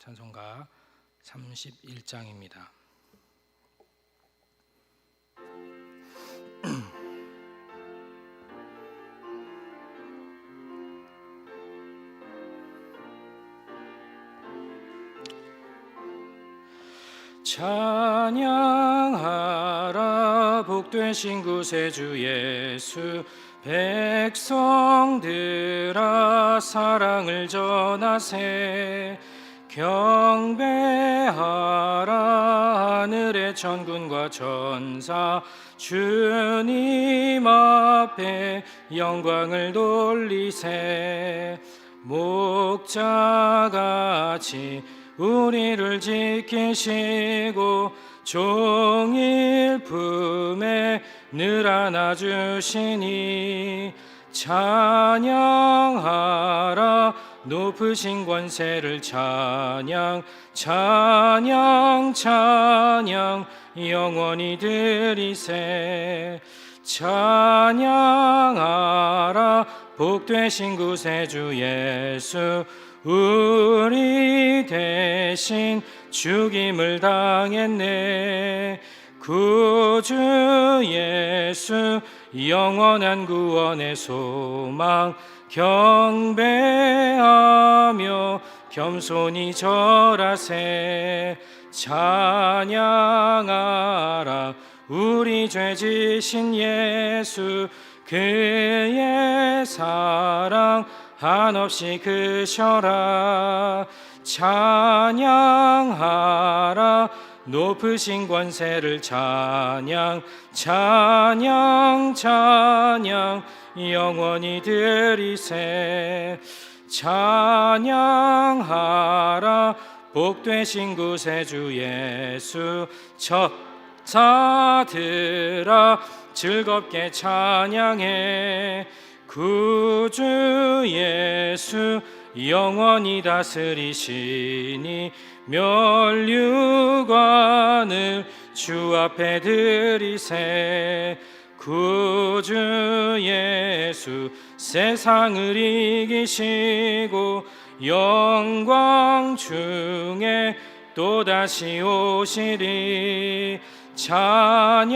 찬송가 31장입니다. 찬양하라 복되신 구세주 예수, 백성들아 사랑을 전하세. 경배하라 하늘의 천군과 천사, 주님 앞에 영광을 돌리세. 목자같이 우리를 지키시고 종일 품에 늘 안아주시니, 찬양하라 높으신 권세를 찬양, 찬양, 찬양 영원히 드리세. 찬양하라 복되신 구세주 예수, 우리 대신 죽임을 당했네. 구주 예수 영원한 구원의 소망, 경배하며 겸손히 절하세. 찬양하라 우리 죄 지신 예수, 그의 사랑 한없이 크셔라. 찬양하라 높으신 권세를 찬양, 찬양, 찬양 영원히 드리세. 찬양하라 복되신 구세주 예수, 천사들아 즐겁게 찬양해. 구주 예수 영원히 다스리시니, 면류관을 주 앞에 드리세. 구주 예수 세상을 이기시고 영광 중에 또다시 오시리. 찬양하라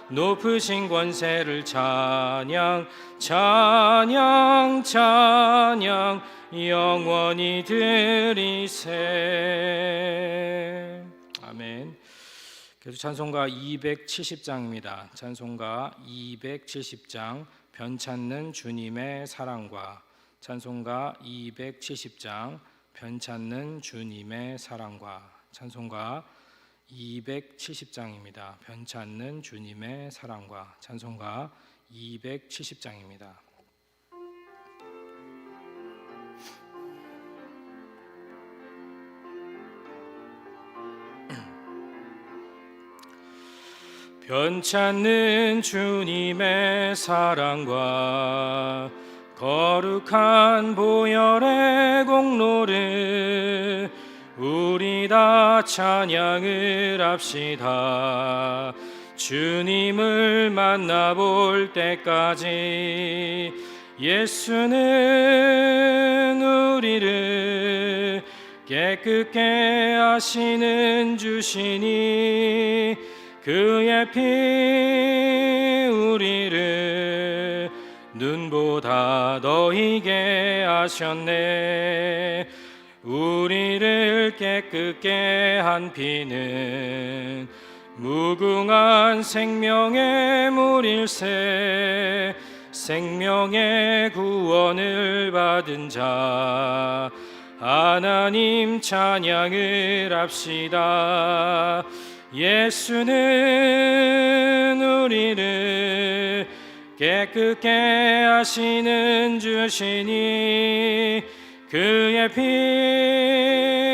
높으신 권세를 찬양, 찬양, 찬양 영원히 드리세. 아멘. 그래서 찬송가 270장입니다. 찬송가 270장 변찮는 주님의 사랑과, 찬송가 270장 변찮는 주님의 사랑과, 찬송가 270장입니다. 변찮는 주님의 사랑과, 찬송가 270장입니다. 변찮는 주님의 사랑과 거룩한 보혈의 공로를 우리 다 찬양을 합시다. 주님을 만나볼 때까지 예수는 우리를 깨끗게 하시는 주시니, 그의 피 우리를 눈보다 더 희게 하셨네. 우리를 깨끗게 한 피는 무궁한 생명의 물일세. 생명의 구원을 받은 자 하나님 찬양을 합시다. 예수는 우리를 깨끗게 하시는 주시니, 그의 피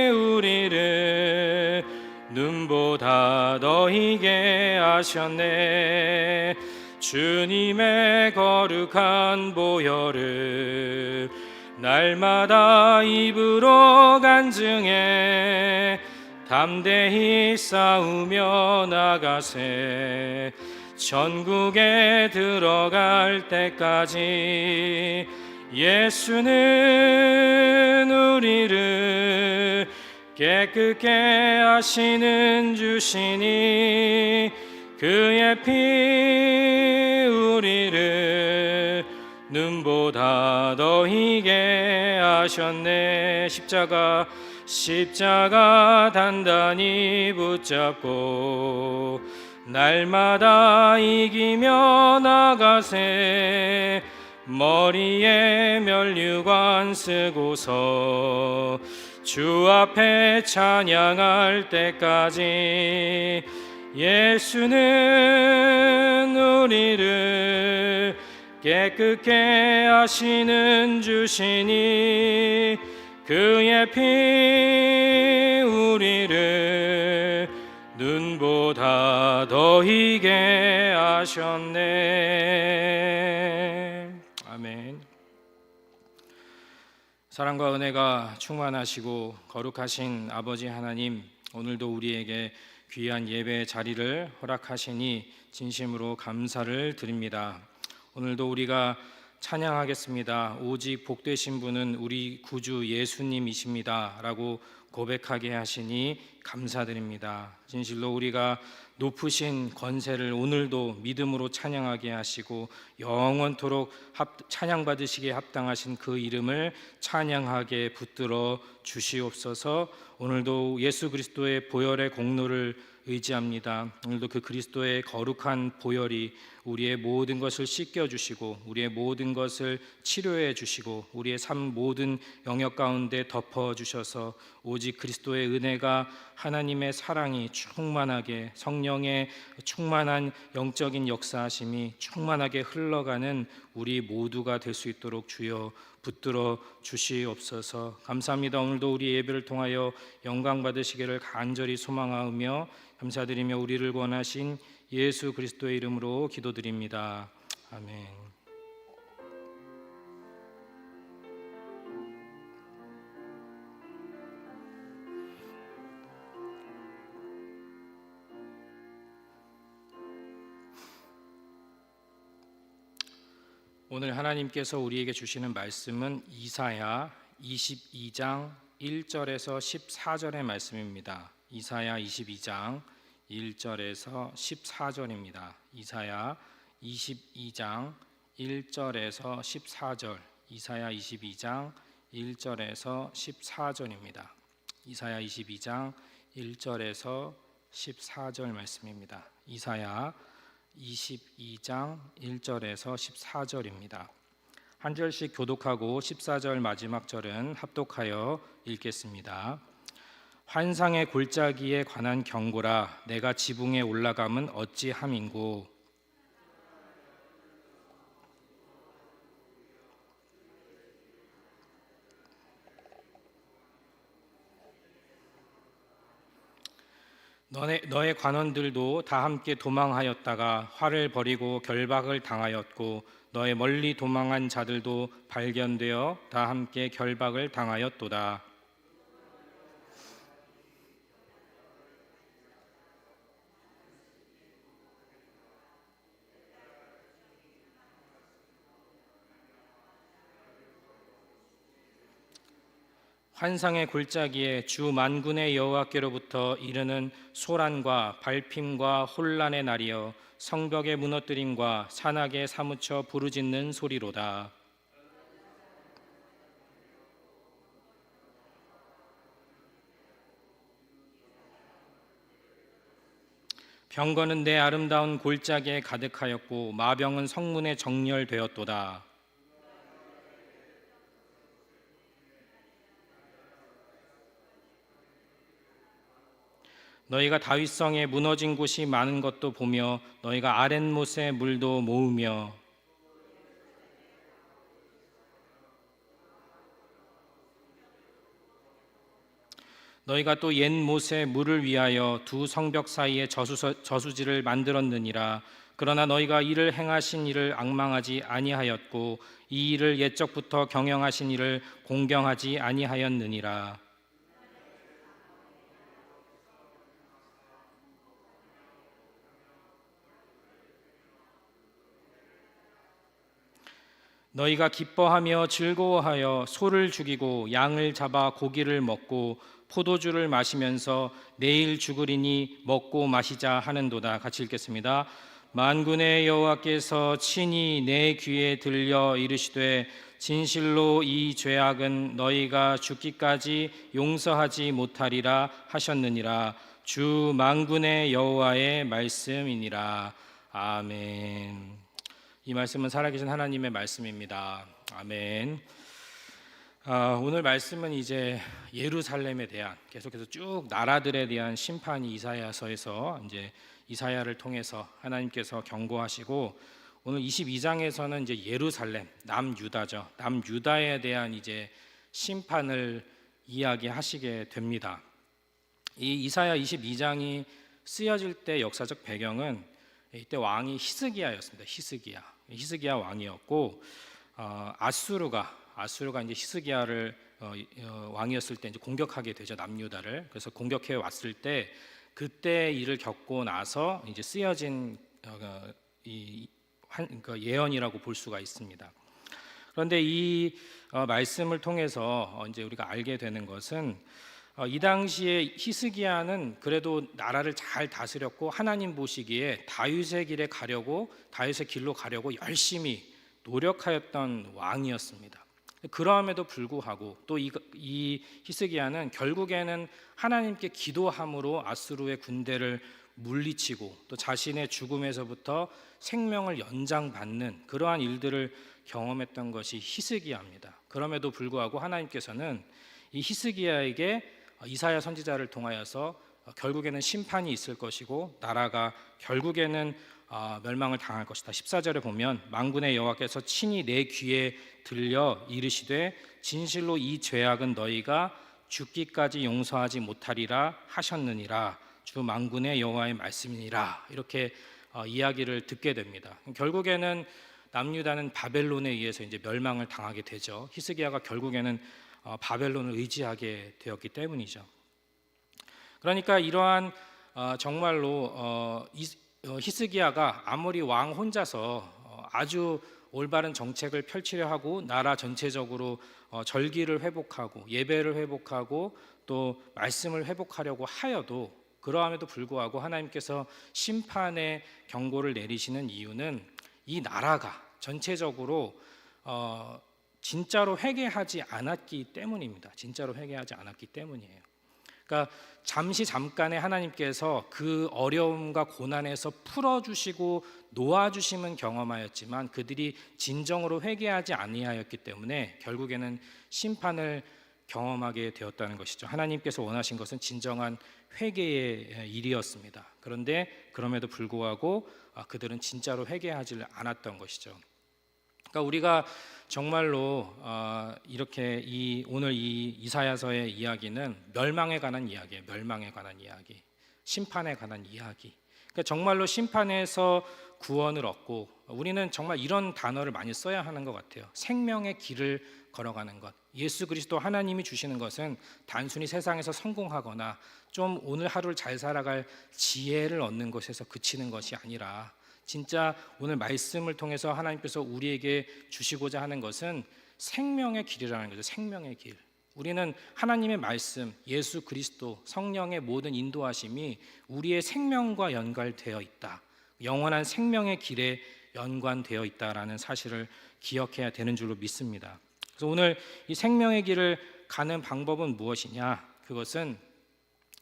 우리를 눈보다 더 희게 하셨네. 주님의 거룩한 보혈을 날마다 입으로 간증해 담대히 싸우며 나가세. 전국에 들어갈 때까지 예수는 우리를 깨끗게 하시는 주시니 그의 피 우리를 눈보다 더 희게 하셨네. 십자가 단단히 붙잡고 날마다 이기며 나가세. 머리에 면류관 쓰고서 주 앞에 찬양할 때까지 예수는 우리를 깨끗게 하시는 주시니 그의 피 우리를 눈보다 더 희게 하셨네. 아멘. 사랑과 은혜가 충만하시고 거룩하신 아버지 하나님, 오늘도 우리에게 귀한 예배의 자리를 허락하시니 진심으로 감사를 드립니다. 오늘도 우리가 찬양하겠습니다. 오직 복되신 분은 우리 구주 예수님이십니다 라고 고백하게 하시니 감사드립니다. 진실로 우리가 높으신 권세를 오늘도 믿음으로 찬양하게 하시고 영원토록 찬양받으시기에 합당하신 그 이름을 찬양하게 붙들어 주시옵소서. 오늘도 예수 그리스도의 보혈의 공로를 의지합니다. 오늘도 그 그리스도의 거룩한 보혈이 우리의 모든 것을 씻겨주시고 우리의 모든 것을 치료해 주시고 우리의 삶 모든 영역 가운데 덮어주셔서 오직 그리스도의 은혜가, 하나님의 사랑이 충만하게, 성령의 충만한 영적인 역사하심이 충만하게 흘러가는 우리 모두가 될 수 있도록 주여 붙들어 주시옵소서. 감사합니다. 오늘도 우리 예배를 통하여 영광 받으시기를 간절히 소망하며 감사드리며 우리를 구원하신 예수 그리스도의 이름으로 기도드립니다. 아멘. 오늘 하나님께서 우리에게 주시는 말씀은 이사야 22장 1절에서 14절의 말씀입니다. 이사야 22장 1절에서 14절입니다. 이사야 22장 1절에서 14절, 이사야 22장 1절에서 14절입니다. 이사야 22장 1절에서 14절 말씀입니다. 이사야 22장 1절에서 14절입니다. 한 절씩 교독하고 14절 마지막 절은 합독하여 읽겠습니다. 환상의 골짜기에 관한 경고라. 내가 지붕에 올라감은 어찌함인고. 너의 관원들도 다 함께 도망하였다가 활을 버리고 결박을 당하였고 너의 멀리 도망한 자들도 발견되어 다 함께 결박을 당하였도다. 환상의 골짜기에 주 만군의 여호와께로부터 이르는 소란과 발핌과 혼란의 날이여 성벽의 무너뜨림과 산악에 사무쳐 부르짖는 소리로다. 병거는 내 아름다운 골짜기에 가득하였고 마병은 성문에 정렬되었도다. 너희가 다윗성에 무너진 곳이 많은 것도 보며 너희가 아랫못의 물도 모으며 너희가 또 옛못의 물을 위하여 두 성벽 사이에 저수지를 만들었느니라. 그러나 너희가 이를 행하신 이를 앙망하지 아니하였고 이 일을 옛적부터 경영하신 이를 공경하지 아니하였느니라. 너희가 기뻐하며 즐거워하여 소를 죽이고 양을 잡아 고기를 먹고 포도주를 마시면서 내일 죽으리니 먹고 마시자 하는도다. 같이 읽겠습니다. 만군의 여호와께서 친히 내 귀에 들려 이르시되 진실로 이 죄악은 너희가 죽기까지 용서하지 못하리라 하셨느니라. 주 만군의 여호와의 말씀이니라. 아멘. 이 말씀은 살아계신 하나님의 말씀입니다. 아멘. 오늘 말씀은 이제 예루살렘에 대한, 계속해서 쭉 나라들에 대한 심판이 이사야서에서 이제 이사야를 통해서 하나님께서 경고하시고, 오늘 22장에서는 이제 예루살렘, 남유다죠. 남유다에 대한 이제 심판을 이야기하시게 됩니다. 이 이사야 22장이 쓰여질 때 역사적 배경은 이때 왕이 히스기야였습니다. 히스기야 왕이었고, 아수르가 이제 히스기야를 왕이었을 때 이제 공격하게 되죠, 남유다를. 그래서 공격해 왔을 때 그때 일을 겪고 나서 이제 쓰여진 예언이라고 볼 수가 있습니다. 그런데 이 말씀을 통해서 이제 우리가 알게 되는 것은 이 당시에 히스기야는 그래도 나라를 잘 다스렸고 하나님 보시기에 다윗의 길로 가려고 열심히 노력하였던 왕이었습니다. 그럼에도 불구하고 또 이 히스기야는 결국에는 하나님께 기도함으로 아수르의 군대를 물리치고 또 자신의 죽음에서부터 생명을 연장받는 그러한 일들을 경험했던 것이 히스기야입니다. 그럼에도 불구하고 하나님께서는 이 히스기야에게 이사야 선지자를 통하여서 결국에는 심판이 있을 것이고 나라가 결국에는 멸망을 당할 것이다. 14절에 보면 만군의 여호와께서 친히 내 귀에 들려 이르시되 진실로 이 죄악은 너희가 죽기까지 용서하지 못하리라 하셨느니라. 주 만군의 여호와의 말씀이니라. 이렇게 이야기를 듣게 됩니다. 결국에는 남유다는 바벨론에 의해서 이제 멸망을 당하게 되죠. 히스기야가 결국에는 바벨론을 의지하게 되었기 때문이죠. 그러니까 이러한 정말로 히스기야가 아무리 왕 혼자서 아주 올바른 정책을 펼치려 하고 나라 전체적으로 절기를 회복하고 예배를 회복하고 또 말씀을 회복하려고 하여도 그러함에도 불구하고 하나님께서 심판의 경고를 내리시는 이유는 이 나라가 전체적으로 진짜로 회개하지 않았기 때문입니다. 진짜로 회개하지 않았기 때문이에요. 그러니까 잠깐의 하나님께서 그 어려움과 고난에서 풀어주시고 놓아주심은 경험하였지만 그들이 진정으로 회개하지 아니하였기 때문에 결국에는 심판을 경험하게 되었다는 것이죠. 하나님께서 원하신 것은 진정한 회개의 일이었습니다. 그런데 그럼에도 불구하고 그들은 진짜로 회개하지 않았던 것이죠. 그러니까 우리가 정말로 이렇게 오늘 이 이사야서의 이야기는 멸망에 관한 이야기예요. 멸망에 관한 이야기, 심판에 관한 이야기. 그러니까 정말로 심판에서 구원을 얻고 우리는 정말 이런 단어를 많이 써야 하는 것 같아요. 생명의 길을 걸어가는 것. 예수 그리스도 하나님이 주시는 것은 단순히 세상에서 성공하거나 좀 오늘 하루를 잘 살아갈 지혜를 얻는 것에서 그치는 것이 아니라 진짜 오늘 말씀을 통해서 하나님께서 우리에게 주시고자 하는 것은 생명의 길이라는 거죠. 생명의 길. 우리는 하나님의 말씀, 예수 그리스도, 성령의 모든 인도하심이 우리의 생명과 연관되어 있다. 영원한 생명의 길에 연관되어 있다라는 사실을 기억해야 되는 줄로 믿습니다. 그래서 오늘 이 생명의 길을 가는 방법은 무엇이냐? 그것은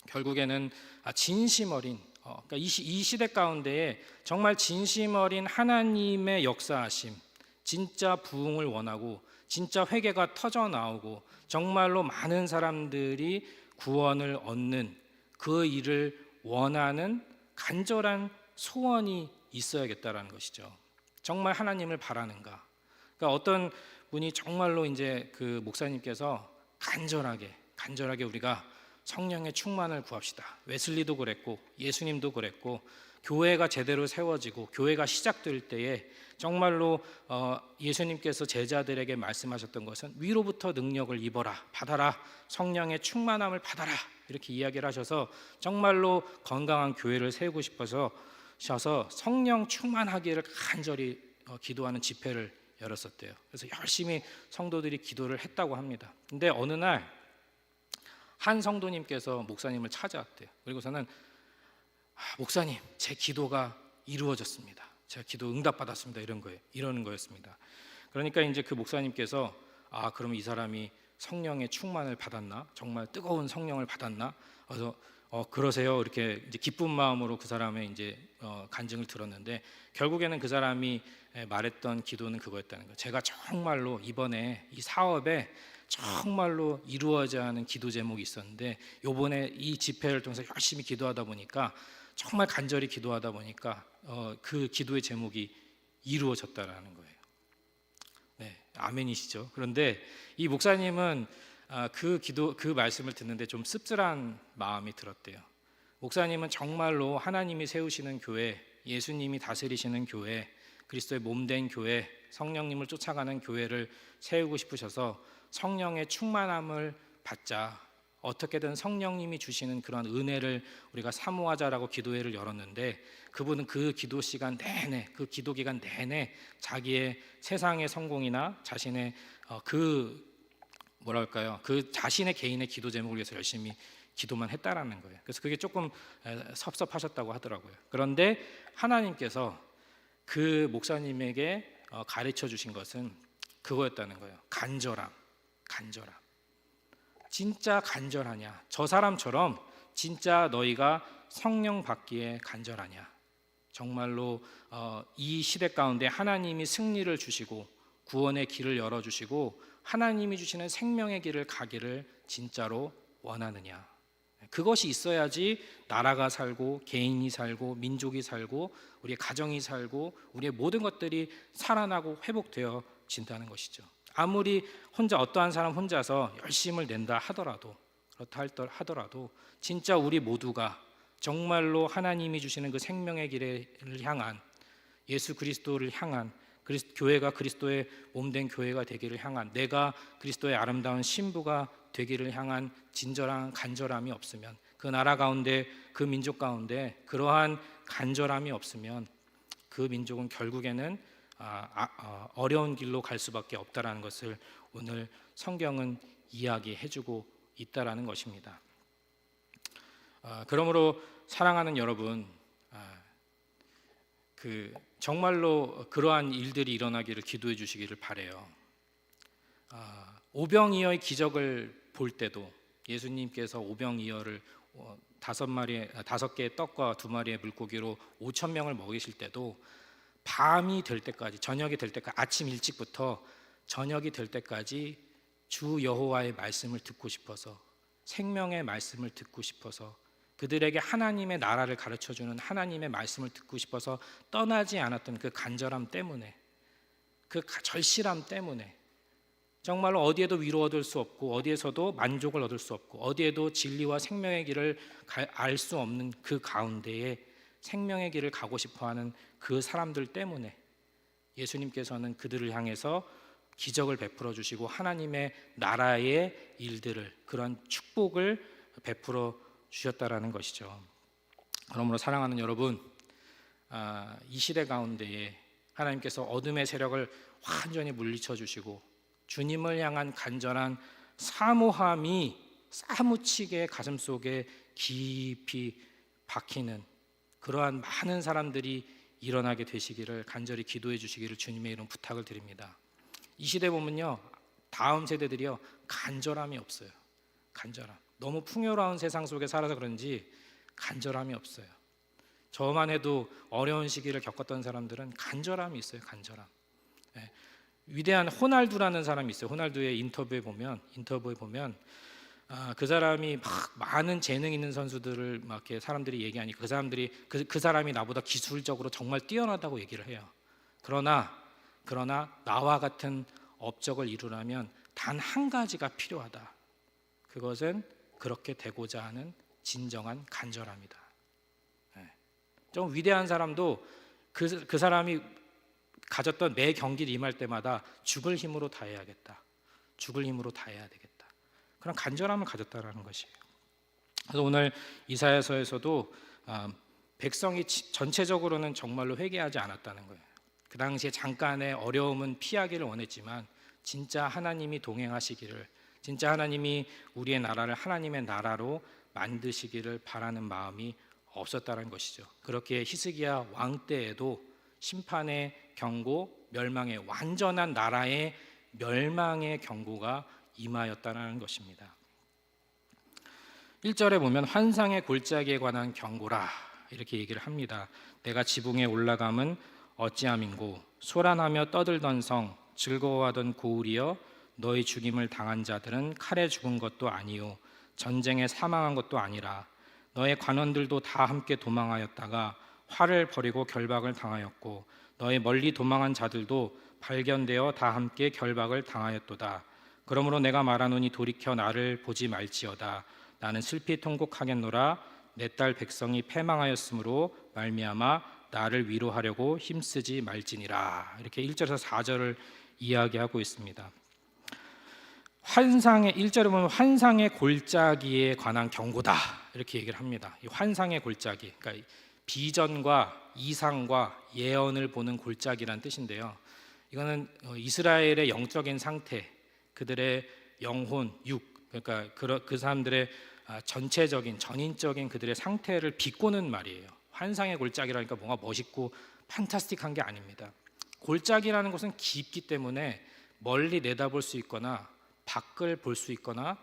결국에는 진심 어린 그러니까 이 시대 가운데에 정말 진심 어린 하나님의 역사하심, 진짜 부흥을 원하고 진짜 회개가 터져 나오고 정말로 많은 사람들이 구원을 얻는 그 일을 원하는 간절한 소원이 있어야겠다라는 것이죠. 정말 하나님을 바라는가? 그러니까 어떤 분이 정말로 이제 그 목사님께서 간절하게 우리가 성령의 충만을 구합시다. 웨슬리도 그랬고 예수님도 그랬고 교회가 제대로 세워지고 교회가 시작될 때에 정말로 예수님께서 제자들에게 말씀하셨던 것은 위로부터 능력을 받아라. 성령의 충만함을 받아라. 이렇게 이야기를 하셔서 정말로 건강한 교회를 세우고 싶어서 성령 충만하기를 간절히 기도하는 집회를 열었었대요. 그래서 열심히 성도들이 기도를 했다고 합니다. 근데 어느 날 한 성도님께서 목사님을 찾아왔대요. 그리고서는 목사님, 제 기도가 이루어졌습니다. 제가 기도 응답받았습니다. 이러는 거였습니다. 그러니까 이제 그 목사님께서 그럼 이 사람이 성령의 충만을 받았나? 정말 뜨거운 성령을 받았나? 그래서 그러세요. 이렇게 이제 기쁜 마음으로 그 사람의 이제 간증을 들었는데, 결국에는 그 사람이 말했던 기도는 그거였다는 거예요. 제가 정말로 이번에 이 사업에 정말로 이루어져야 하는 기도 제목이 있었는데, 요번에 이 집회를 통해서 열심히 기도하다 보니까, 정말 간절히 기도하다 보니까 그 기도의 제목이 이루어졌다라는 거예요. 네, 아멘이시죠? 그런데 이 목사님은 그 말씀을 듣는데 좀 씁쓸한 마음이 들었대요. 목사님은 정말로 하나님이 세우시는 교회, 예수님이 다스리시는 교회, 그리스도의 몸된 교회, 성령님을 쫓아가는 교회를 세우고 싶으셔서 성령의 충만함을 받자, 어떻게든 성령님이 주시는 그런 은혜를 우리가 사모하자라고 기도회를 열었는데, 그분은 그 기도 시간 내내, 그 기도 기간 내내 자기의 세상의 성공이나 자신의 그 자신의 개인의 기도 제목을 위해서 열심히 기도만 했다라는 거예요. 그래서 그게 조금 섭섭하셨다고 하더라고요. 그런데 하나님께서 그 목사님에게 가르쳐 주신 것은 그거였다는 거예요. 간절함. 진짜 간절하냐? 저 사람처럼 진짜 너희가 성령 받기에 간절하냐? 정말로 이 시대 가운데 하나님이 승리를 주시고 구원의 길을 열어주시고 하나님이 주시는 생명의 길을 가기를 진짜로 원하느냐? 그것이 있어야지 나라가 살고 개인이 살고 민족이 살고 우리의 가정이 살고 우리의 모든 것들이 살아나고 회복되어진다는 것이죠. 아무리 어떠한 사람 혼자서 열심을 낸다 하더라도, 그렇다 하더라도 진짜 우리 모두가 정말로 하나님이 주시는 그 생명의 길을 향한, 예수 그리스도를 향한, 교회가 그리스도의 몸된 교회가 되기를 향한, 내가 그리스도의 아름다운 신부가 되기를 향한 진절한 간절함이 없으면, 그 나라 가운데, 그 민족 가운데 그러한 간절함이 없으면 그 민족은 결국에는 어려운 길로 갈 수밖에 없다라는 것을 오늘 성경은 이야기해주고 있다라는 것입니다. 그러므로 사랑하는 여러분, 정말로 그러한 일들이 일어나기를 기도해 주시기를 바라요. 오병이어의 기적을 볼 때도 예수님께서 오병이어를 5개의 떡과 2마리의 물고기로 5,000명을 먹이실 때도 밤이 될 때까지, 저녁이 될 때까지, 아침 일찍부터 저녁이 될 때까지 주 여호와의 말씀을 듣고 싶어서, 생명의 말씀을 듣고 싶어서, 그들에게 하나님의 나라를 가르쳐주는 하나님의 말씀을 듣고 싶어서 떠나지 않았던 그 간절함 때문에, 그 절실함 때문에 정말로 어디에도 위로 얻을 수 없고 어디에서도 만족을 얻을 수 없고 어디에도 진리와 생명의 길을 알 수 없는 그 가운데에 생명의 길을 가고 싶어하는 그 사람들 때문에 예수님께서는 그들을 향해서 기적을 베풀어 주시고 하나님의 나라의 일들을, 그런 축복을 베풀어 주셨다라는 것이죠. 그러므로 사랑하는 여러분, 이 시대 가운데에 하나님께서 어둠의 세력을 완전히 물리쳐 주시고 주님을 향한 간절한 사모함이 사무치게 가슴속에 깊이 박히는 그러한 많은 사람들이 일어나게 되시기를 간절히 기도해 주시기를 주님의 이름 부탁을 드립니다. 이 시대 보면요, 다음 세대들이요 간절함이 없어요. 간절함. 너무 풍요로운 세상 속에 살아서 그런지 간절함이 없어요. 저만 해도 어려운 시기를 겪었던 사람들은 간절함이 있어요. 간절함. 네. 위대한 호날두라는 사람이 있어요. 호날두의 인터뷰에 보면 그 사람이 막 많은 재능 있는 선수들을 막 이렇게 사람들이 얘기하니까 그 사람이 나보다 기술적으로 정말 뛰어나다고 얘기를 해요. 그러나 나와 같은 업적을 이루려면 단 한 가지가 필요하다. 그것은 그렇게 되고자 하는 진정한 간절함이다. 네. 좀 위대한 사람도 그 사람이 가졌던 매 경기를 임할 때마다 죽을 힘으로 다해야겠다. 죽을 힘으로 다해야 되겠다. 그런 간절함을 가졌다라는 것이에요. 그래서 오늘 이사야서에서도 백성이 전체적으로는 정말로 회개하지 않았다는 거예요. 그 당시에 잠깐의 어려움은 피하기를 원했지만 진짜 하나님이 동행하시기를, 진짜 하나님이 우리의 나라를 하나님의 나라로 만드시기를 바라는 마음이 없었다는 것이죠. 그렇게 히스기야 왕 때에도 심판의 경고, 멸망의, 완전한 나라의 멸망의 경고가 임하였다는 것입니다. 1절에 보면 환상의 골짜기에 관한 경고라 이렇게 얘기를 합니다. 내가 지붕에 올라감은 어찌함인고, 소란하며 떠들던 성, 즐거워하던 고울이여, 너희 죽임을 당한 자들은 칼에 죽은 것도 아니요 전쟁에 사망한 것도 아니라 너의 관원들도 다 함께 도망하였다가 활을 버리고 결박을 당하였고, 너의 멀리 도망한 자들도 발견되어 다 함께 결박을 당하였도다. 그러므로 내가 말하노니 돌이켜 나를 보지 말지어다. 나는 슬피 통곡하겠노라. 내 딸 백성이 패망하였으므로 말미암아 나를 위로하려고 힘쓰지 말지니라. 이렇게 1절에서 4절을 이야기하고 있습니다. 환상의 1절에 보면 환상의 골짜기에 관한 경고다 이렇게 얘기를 합니다. 이 환상의 골짜기, 그러니까 비전과 이상과 예언을 보는 골짜기란 뜻인데요. 이거는 이스라엘의 영적인 상태, 그들의 영혼, 육, 그러니까 그 사람들의 전체적인 전인적인 그들의 상태를 비꼬는 말이에요. 환상의 골짜기라니까 뭔가 멋있고 판타스틱한 게 아닙니다. 골짜기라는 것은 깊기 때문에 멀리 내다볼 수 있거나 밖을 볼 수 있거나,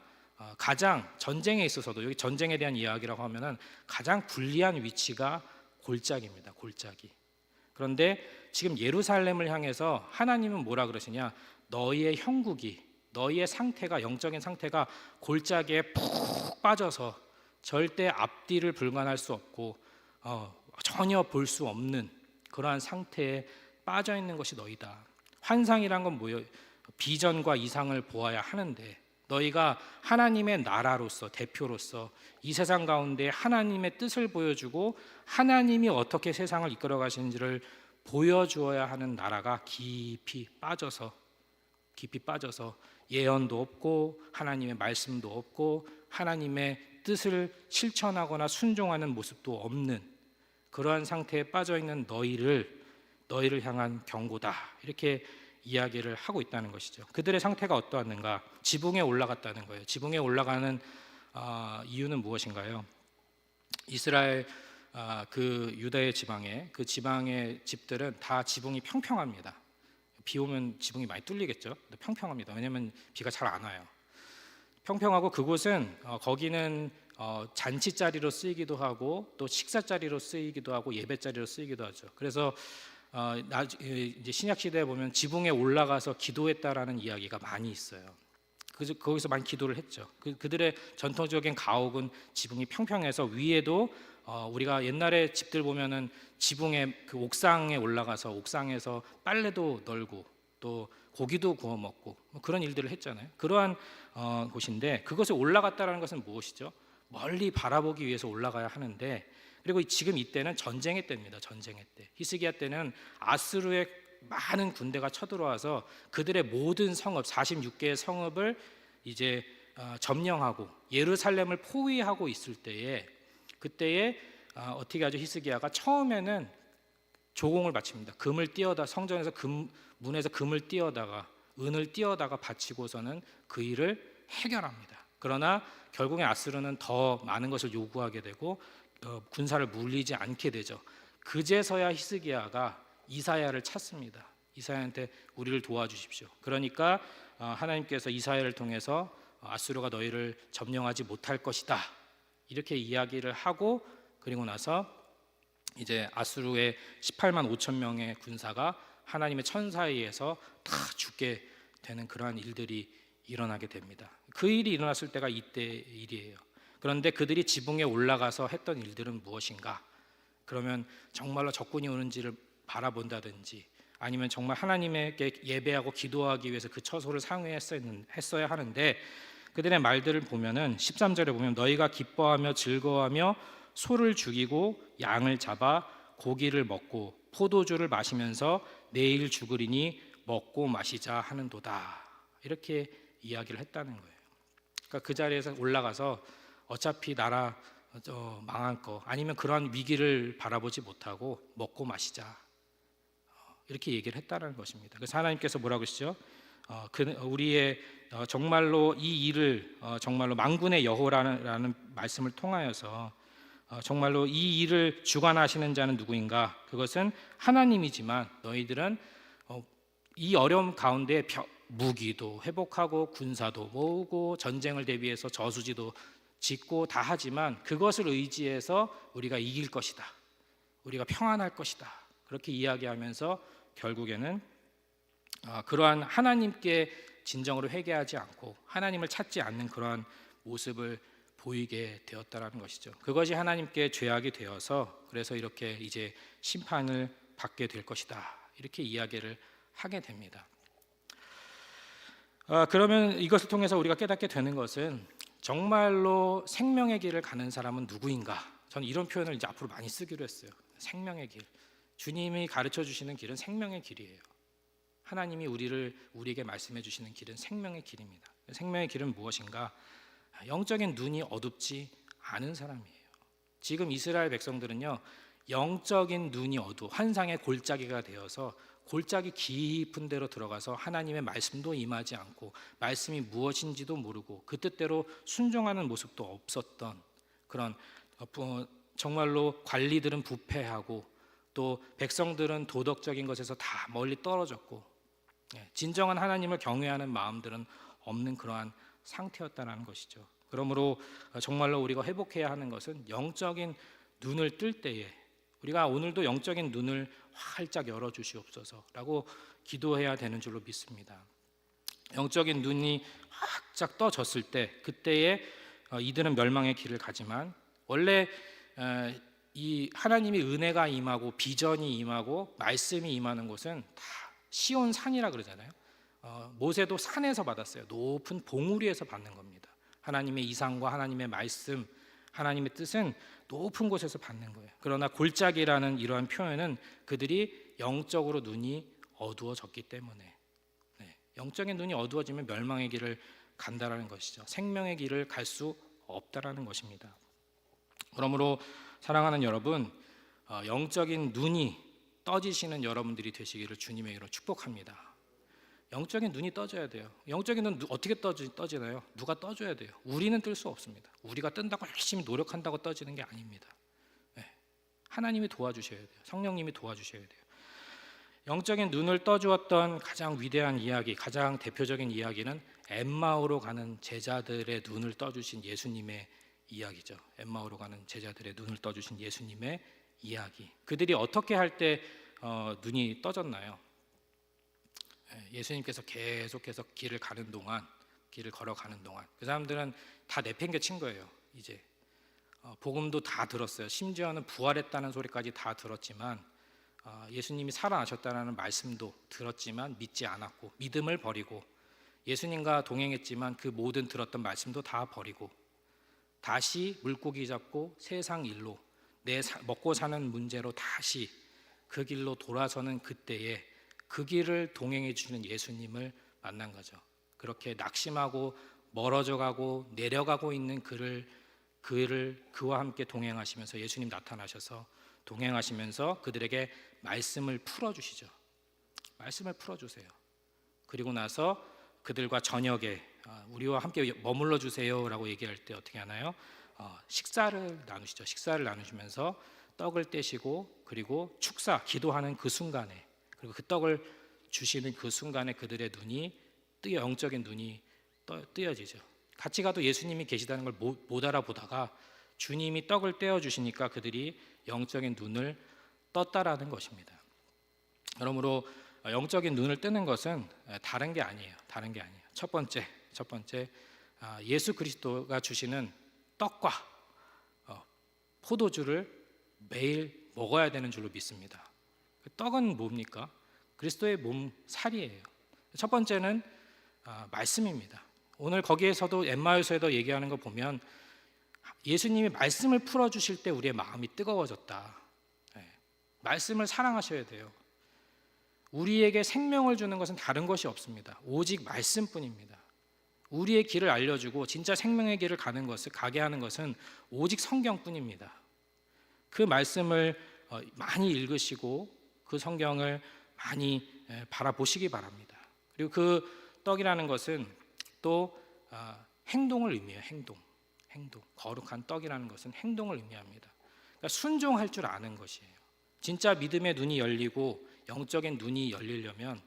가장 전쟁에 있어서도, 여기 전쟁에 대한 이야기라고 하면은 가장 불리한 위치가 골짜기입니다. 골짜기. 그런데 지금 예루살렘을 향해서 하나님은 뭐라 그러시냐? 너희의 형국이, 너희의 상태가, 영적인 상태가 골짜기에 푹 빠져서 절대 앞뒤를 불가할 수 없고 전혀 볼 수 없는 그러한 상태에 빠져 있는 것이 너희다. 환상이란 건 뭐예요? 비전과 이상을 보아야 하는데, 너희가 하나님의 나라로서, 대표로서 이 세상 가운데 하나님의 뜻을 보여주고 하나님이 어떻게 세상을 이끌어 가시는지를 보여주어야 하는 나라가 깊이 빠져서 예언도 없고 하나님의 말씀도 없고 하나님의 뜻을 실천하거나 순종하는 모습도 없는 그러한 상태에 빠져 있는 너희를 향한 경고다 이렇게 이야기를 하고 있다는 것이죠. 그들의 상태가 어떠했는가? 지붕에 올라갔다는 거예요. 지붕에 올라가는 이유는 무엇인가요? 이스라엘 그 유다의 지방에, 그 지방의 집들은 다 지붕이 평평합니다. 비 오면 지붕이 많이 뚫리겠죠. 근데 평평합니다. 왜냐하면 비가 잘 안 와요. 평평하고 그곳은 거기는 잔치자리로 쓰이기도 하고 또 식사자리로 쓰이기도 하고 예배자리로 쓰이기도 하죠. 그래서 이제 신약 시대에 보면 지붕에 올라가서 기도했다라는 이야기가 많이 있어요. 거기서 많이 기도를 했죠. 그들의 전통적인 가옥은 지붕이 평평해서 위에도 우리가 옛날에 집들 보면은 지붕에 그 옥상에 올라가서 옥상에서 빨래도 널고 또 고기도 구워 먹고 뭐 그런 일들을 했잖아요. 그러한 곳인데, 그것에 올라갔다라는 것은 무엇이죠? 멀리 바라보기 위해서 올라가야 하는데, 그리고 지금 이때는 전쟁의 때입니다. 전쟁의 때. 히스기야 때는 아수르의 많은 군대가 쳐들어와서 그들의 모든 성읍, 46개의 성읍을 이제 점령하고 예루살렘을 포위하고 있을 때에, 그때에 어떻게 하죠? 히스기야가 처음에는 조공을 바칩니다. 금을 띄어다, 성전에서 문에서 금을 띄어다가 은을 띄어다가 바치고서는 그 일을 해결합니다. 그러나 결국에 아수르는 더 많은 것을 요구하게 되고 군사를 물리지 않게 되죠. 그제서야 히스기야가 이사야를 찾습니다. 이사야한테 우리를 도와주십시오. 그러니까 하나님께서 이사야를 통해서 아수르가 너희를 점령하지 못할 것이다 이렇게 이야기를 하고, 그리고 나서 이제 아수르의 18만 5천 명의 군사가 하나님의 천사에 의해서 다 죽게 되는 그러한 일들이 일어나게 됩니다. 그 일이 일어났을 때가 이때 일이에요. 그런데 그들이 지붕에 올라가서 했던 일들은 무엇인가? 그러면 정말로 적군이 오는지를 바라본다든지, 아니면 정말 하나님에게 예배하고 기도하기 위해서 그 처소를 사용했어야 하는데, 그들의 말들을 보면은 13절에 보면 너희가 기뻐하며 즐거워하며 소를 죽이고 양을 잡아 고기를 먹고 포도주를 마시면서 내일 죽으리니 먹고 마시자 하는도다 이렇게 이야기를 했다는 거예요. 그러니까 그 자리에서 올라가서 어차피 나라 망할 거, 아니면 그러한 위기를 바라보지 못하고 먹고 마시자 이렇게 얘기를 했다는 것입니다. 그래서 하나님께서 뭐라고 하시죠? 우리의 정말로 이 일을 정말로 만군의 여호와라는 말씀을 통하여서 정말로 이 일을 주관하시는 자는 누구인가? 그것은 하나님이지만 너희들은 이 어려움 가운데 무기도 회복하고 군사도 모으고 전쟁을 대비해서 저수지도 짓고 다 하지만 그것을 의지해서 우리가 이길 것이다. 우리가 평안할 것이다. 그렇게 이야기하면서 결국에는 그러한 하나님께 진정으로 회개하지 않고 하나님을 찾지 않는 그러한 모습을 보이게 되었다라는 것이죠. 그것이 하나님께 죄악이 되어서 그래서 이렇게 이제 심판을 받게 될 것이다. 이렇게 이야기를 하게 됩니다. 그러면 이것을 통해서 우리가 깨닫게 되는 것은 정말로 생명의 길을 가는 사람은 누구인가? 저는 이런 표현을 이제 앞으로 많이 쓰기로 했어요. 생명의 길. 주님이 가르쳐 주시는 길은 생명의 길이에요. 하나님이 우리에게 말씀해 주시는 길은 생명의 길입니다. 생명의 길은 무엇인가? 영적인 눈이 어둡지 않은 사람이에요. 지금 이스라엘 백성들은요, 영적인 눈이 어두워 환상의 골짜기가 되어서 골짜기 깊은 데로 들어가서 하나님의 말씀도 임하지 않고 말씀이 무엇인지도 모르고 그 뜻대로 순종하는 모습도 없었던 그런 정말로 관리들은 부패하고 또 백성들은 도덕적인 것에서 다 멀리 떨어졌고 진정한 하나님을 경외하는 마음들은 없는 그러한 상태였다는 것이죠. 그러므로 정말로 우리가 회복해야 하는 것은 영적인 눈을 뜰 때에 우리가 오늘도 영적인 눈을 활짝 열어주시옵소서라고 기도해야 되는 줄로 믿습니다. 영적인 눈이 활짝 떠졌을 때 그때에 이들은 멸망의 길을 가지만 원래 이 하나님의 은혜가 임하고 비전이 임하고 말씀이 임하는 곳은 다 시온 산이라 그러잖아요. 모세도 산에서 받았어요. 높은 봉우리에서 받는 겁니다. 하나님의 이상과 하나님의 말씀, 하나님의 뜻은 높은 곳에서 받는 거예요. 그러나 골짜기라는 이러한 표현은 그들이 영적으로 눈이 어두워졌기 때문에 영적인 눈이 어두워지면 멸망의 길을 간다라는 것이죠. 생명의 길을 갈 수 없다라는 것입니다. 그러므로 사랑하는 여러분, 영적인 눈이 떠지시는 여러분들이 되시기를 주님의 이름으로 축복합니다. 영적인 눈이 떠져야 돼요. 영적인 눈 어떻게 떠지나요? 누가 떠줘야 돼요. 우리는 뜰 수 없습니다. 우리가 뜬다고 열심히 노력한다고 떠지는 게 아닙니다. 하나님이 도와주셔야 돼요. 성령님이 도와주셔야 돼요. 영적인 눈을 떠주었던 가장 위대한 이야기, 가장 대표적인 이야기는 엠마오로 가는 제자들의 눈을 떠주신 예수님의 이야기죠. 엠마오로 가는 제자들의 눈을 떠주신 예수님의 이야기. 그들이 어떻게 할 때 눈이 떠졌나요? 예수님께서 계속해서 길을 걸어가는 동안 그 사람들은 다 내팽개친 거예요. 이제 복음도 다 들었어요. 심지어는 부활했다는 소리까지 다 들었지만 예수님이 살아나셨다는 말씀도 들었지만 믿지 않았고 믿음을 버리고 예수님과 동행했지만 그 모든 들었던 말씀도 다 버리고 다시 물고기 잡고 세상 일로 내 먹고 사는 문제로 다시 그 길로 돌아서는 그때에 그 길을 동행해 주시는 예수님을 만난 거죠. 그렇게 낙심하고 멀어져 가고 내려가고 있는 그와 함께 동행하시면서 예수님 나타나셔서 동행하시면서 그들에게 말씀을 풀어주시죠. 말씀을 풀어주세요. 그리고 나서 그들과 저녁에 우리와 함께 머물러 주세요라고 얘기할 때 어떻게 하나요? 식사를 나누시죠. 식사를 나누시면서 떡을 떼시고 그리고 축사 기도하는 그 순간에 그리고 그 떡을 주시는 그 순간에 그들의 눈이 영적인 눈이 뜨여지죠. 같이 가도 예수님이 계시다는 걸 못 알아보다가 주님이 떡을 떼어 주시니까 그들이 영적인 눈을 떴다라는 것입니다. 그러므로 영적인 눈을 뜨는 것은 다른 게 아니에요. 첫 번째 예수 그리스도가 주시는 떡과 포도주를 매일 먹어야 되는 줄로 믿습니다. 그 떡은 뭡니까? 그리스도의 몸 살이에요. 첫 번째는 말씀입니다. 오늘 거기에서도 엠마오에서도 얘기하는 거 보면 예수님이 말씀을 풀어주실 때 우리의 마음이 뜨거워졌다. 말씀을 사랑하셔야 돼요. 우리에게 생명을 주는 것은 다른 것이 없습니다. 오직 말씀뿐입니다. 우리의 길을 알려주고 진짜 생명의 길을 가게 하는 것은 오직 성경뿐입니다. 그 말씀을 많이 읽으시고 그 성경을 많이 바라보시기 바랍니다. 그리고 그 떡이라는 것은 또 행동을 의미해요. 행동. 거룩한 떡이라는 것은 행동을 의미합니다. 그러니까 순종할 줄 아는 것이에요. 진짜 믿음의 눈이 열리고 영적인 눈이 열리려면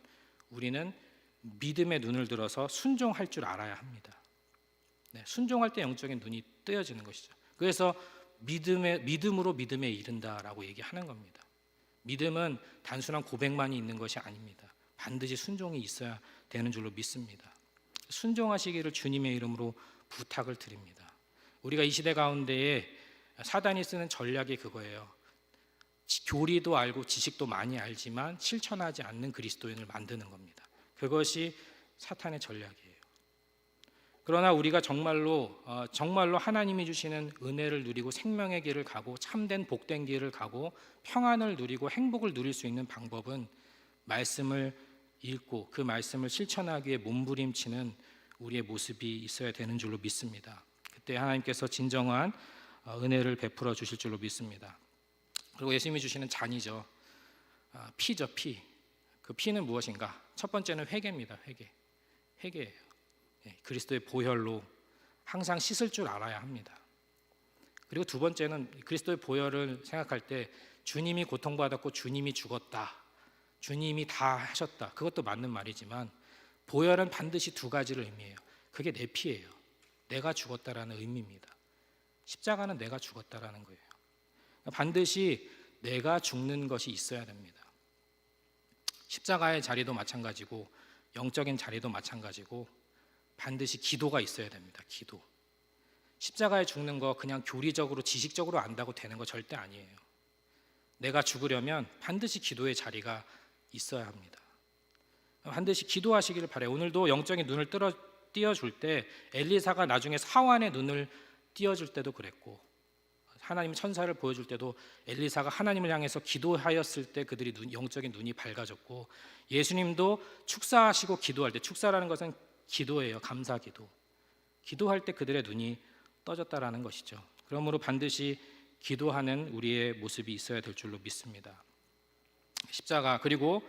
우리는 믿음의 눈을 들어서 순종할 줄 알아야 합니다. 순종할 때 영적인 눈이 뜨여지는 것이죠. 그래서 믿음으로 믿음에 이른다라고 얘기하는 겁니다. 믿음은 단순한 고백만이 있는 것이 아닙니다. 반드시 순종이 있어야 되는 줄로 믿습니다. 순종하시기를 주님의 이름으로 부탁을 드립니다. 우리가 이 시대 가운데에 사단이 쓰는 전략이 그거예요. 교리도 알고 지식도 많이 알지만 실천하지 않는 그리스도인을 만드는 겁니다. 그것이 사탄의 전략이에요. 그러나 우리가 정말로 하나님이 주시는 은혜를 누리고 생명의 길을 가고 참된 복된 길을 가고 평안을 누리고 행복을 누릴 수 있는 방법은 말씀을 읽고 그 말씀을 실천하기 위해 몸부림치는 우리의 모습이 있어야 되는 줄로 믿습니다. 그때 하나님께서 진정한 은혜를 베풀어 주실 줄로 믿습니다. 그리고 예수님이 주시는 잔이죠. 피죠, 피. 그 피는 무엇인가? 첫 번째는 회개입니다. 회개예요. 그리스도의 보혈로 항상 씻을 줄 알아야 합니다. 그리고 두 번째는 그리스도의 보혈을 생각할 때 주님이 고통받았고 주님이 죽었다, 주님이 다 하셨다, 그것도 맞는 말이지만 보혈은 반드시 두 가지를 의미해요. 그게 내 피예요. 내가 죽었다라는 의미입니다. 십자가는 내가 죽었다라는 거예요. 반드시 내가 죽는 것이 있어야 됩니다. 십자가의 자리도 마찬가지고 영적인 자리도 마찬가지고 반드시 기도가 있어야 됩니다. 기도. 십자가에 죽는 거 그냥 교리적으로 지식적으로 안다고 되는 거 절대 아니에요. 내가 죽으려면 반드시 기도의 자리가 있어야 합니다. 반드시 기도하시기를 바라요. 오늘도 영적인 눈을 띄워줄 때 엘리사가 나중에 사환의 눈을 띄워줄 때도 그랬고 하나님 천사를 보여줄 때도 엘리사가 하나님을 향해서 기도하였을 때 그들이 영적인 눈이 밝아졌고 예수님도 축사하시고 기도할 때 축사라는 것은 기도예요. 감사 기도. 기도할 때 그들의 눈이 떠졌다라는 것이죠. 그러므로 반드시 기도하는 우리의 모습이 있어야 될 줄로 믿습니다. 십자가 그리고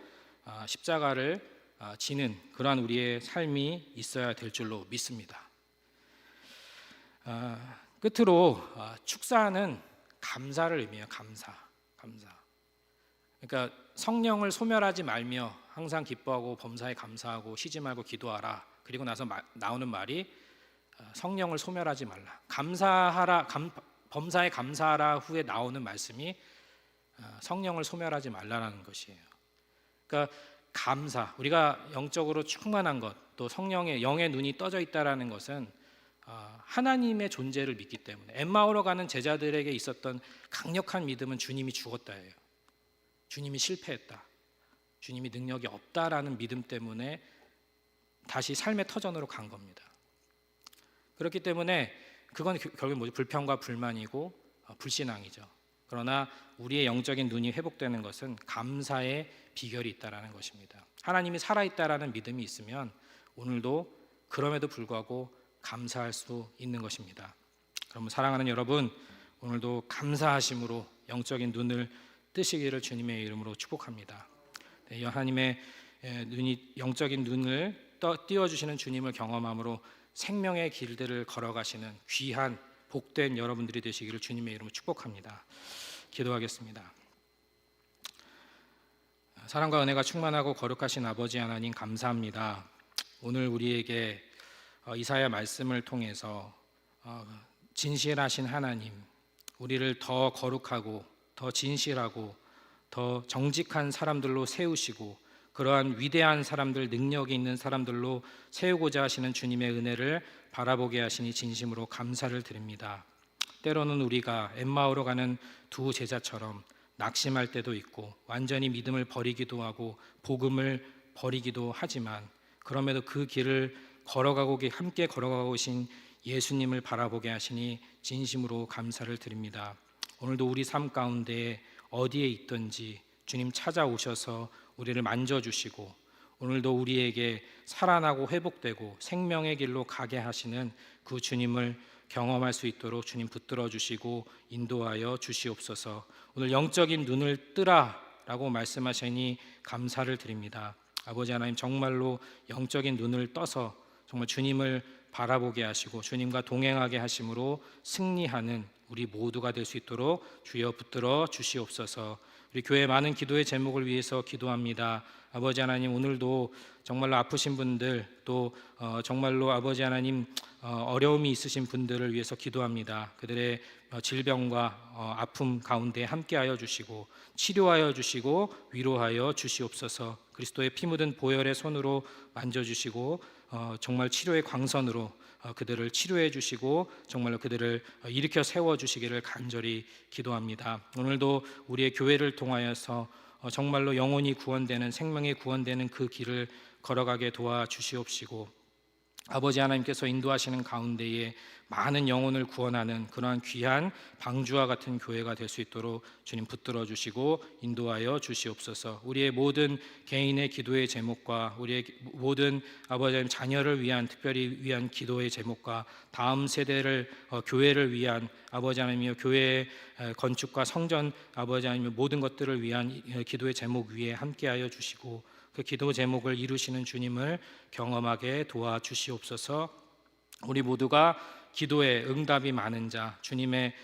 십자가를 지는 그러한 우리의 삶이 있어야 될 줄로 믿습니다. 끝으로 축사는 감사를 의미해요. 감사. 그러니까 성령을 소멸하지 말며 항상 기뻐하고 범사에 감사하고 쉬지 말고 기도하라. 그리고 나서 나오는 말이 성령을 소멸하지 말라. 감사하라. 범사에 감사하라 후에 나오는 말씀이 성령을 소멸하지 말라라는 것이에요. 그러니까 감사, 우리가 영적으로 충만한 것, 또 성령의 영의 눈이 떠져 있다라는 것은 하나님의 존재를 믿기 때문에 엠마오로 가는 제자들에게 있었던 강력한 믿음은 주님이 죽었다예요. 주님이 실패했다, 주님이 능력이 없다라는 믿음 때문에 다시 삶의 터전으로 간 겁니다. 그렇기 때문에 그건 결국 뭐죠? 불평과 불만이고 불신앙이죠. 그러나 우리의 영적인 눈이 회복되는 것은 감사의 비결이 있다라는 것입니다. 하나님이 살아있다라는 믿음이 있으면 오늘도 그럼에도 불구하고 감사할 수 있는 것입니다. 그러면 사랑하는 여러분, 오늘도 감사하심으로 영적인 눈을 뜨시기를 주님의 이름으로 축복합니다. 하나님의 눈이 영적인 눈을 띄워주시는 주님을 경험함으로 생명의 길들을 걸어가시는 귀한 복된 여러분들이 되시기를 주님의 이름으로 축복합니다. 기도하겠습니다. 사랑과 은혜가 충만하고 거룩하신 아버지 하나님 감사합니다. 오늘 우리에게 이사야 말씀을 통해서 진실하신 하나님, 우리를 더 거룩하고 더 진실하고 더 정직한 사람들로 세우시고 그러한 위대한 사람들, 능력이 있는 사람들로 세우고자 하시는 주님의 은혜를 바라보게 하시니 진심으로 감사를 드립니다. 때로는 우리가 엠마오로 가는 두 제자처럼 낙심할 때도 있고 완전히 믿음을 버리기도 하고 복음을 버리기도 하지만 그럼에도 그 길을 함께 걸어가고 계신 예수님을 바라보게 하시니 진심으로 감사를 드립니다. 오늘도 우리 삶 가운데 어디에 있든지 주님 찾아오셔서 우리를 만져주시고 오늘도 우리에게 살아나고 회복되고 생명의 길로 가게 하시는 그 주님을 경험할 수 있도록 주님 붙들어 주시고 인도하여 주시옵소서. 오늘 영적인 눈을 뜨라 라고 말씀하시니 감사를 드립니다. 아버지 하나님, 정말로 영적인 눈을 떠서 정말 주님을 바라보게 하시고 주님과 동행하게 하심으로 승리하는 우리 모두가 될 수 있도록 주여 붙들어 주시옵소서. 우리 교회 많은 기도의 제목을 위해서 기도합니다. 아버지 하나님, 오늘도 정말로 아프신 분들, 또 정말로 아버지 하나님 어려움이 있으신 분들을 위해서 기도합니다. 그들의 질병과 아픔 가운데 함께하여 주시고 치료하여 주시고 위로하여 주시옵소서. 그리스도의 피 묻은 보혈의 손으로 만져주시고 정말 치료의 광선으로 그들을 치료해 주시고 정말로 그들을 일으켜 세워 주시기를 간절히 기도합니다. 오늘도 우리의 교회를 통하여서 정말로 영혼이 구원되는, 생명이 구원되는 그 길을 걸어가게 도와주시옵시고 아버지 하나님께서 인도하시는 가운데에 많은 영혼을 구원하는 그러한 귀한 방주와 같은 교회가 될 수 있도록 주님 붙들어 주시고 인도하여 주시옵소서. 우리의 모든 개인의 기도의 제목과 우리의 모든 아버지 하나님 자녀를 위한, 특별히 위한 기도의 제목과 다음 세대를 교회를 위한 아버지 하나님이여 교회의 건축과 성전 아버지 하나님의 모든 것들을 위한 기도의 제목 위에 함께하여 주시고 그 기도 제목을 이루시는 주님을 경험하게 도와주시옵소서. 우리 모두가 기도에 응답이 많은 자, 주님의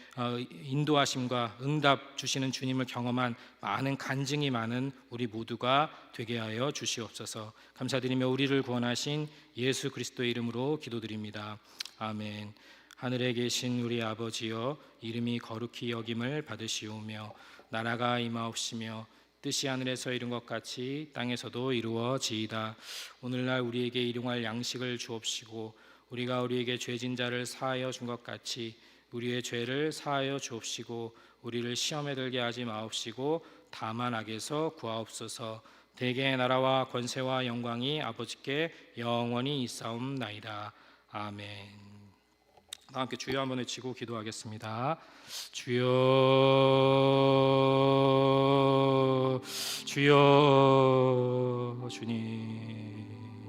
인도하심과 응답 주시는 주님을 경험한 많은 간증이 많은 우리 모두가 되게 하여 주시옵소서. 감사드리며 우리를 구원하신 예수 그리스도의 이름으로 기도드립니다. 아멘. 하늘에 계신 우리 아버지여, 이름이 거룩히 여김을 받으시오며 나라가 임하옵시며 뜻이 하늘에서 이룬 것 같이 땅에서도 이루어지이다. 오늘날 우리에게 일용할 양식을 주옵시고 우리가 우리에게 죄진 자를 사하여 준 것 같이 우리의 죄를 사하여 주옵시고 우리를 시험에 들게 하지 마옵시고 다만 악에서 구하옵소서. 대개의 나라와 권세와 영광이 아버지께 영원히 있사옵나이다. 아멘. 다 함께 주여 한번 외치고 기도하겠습니다. 주여, 주여, 주님.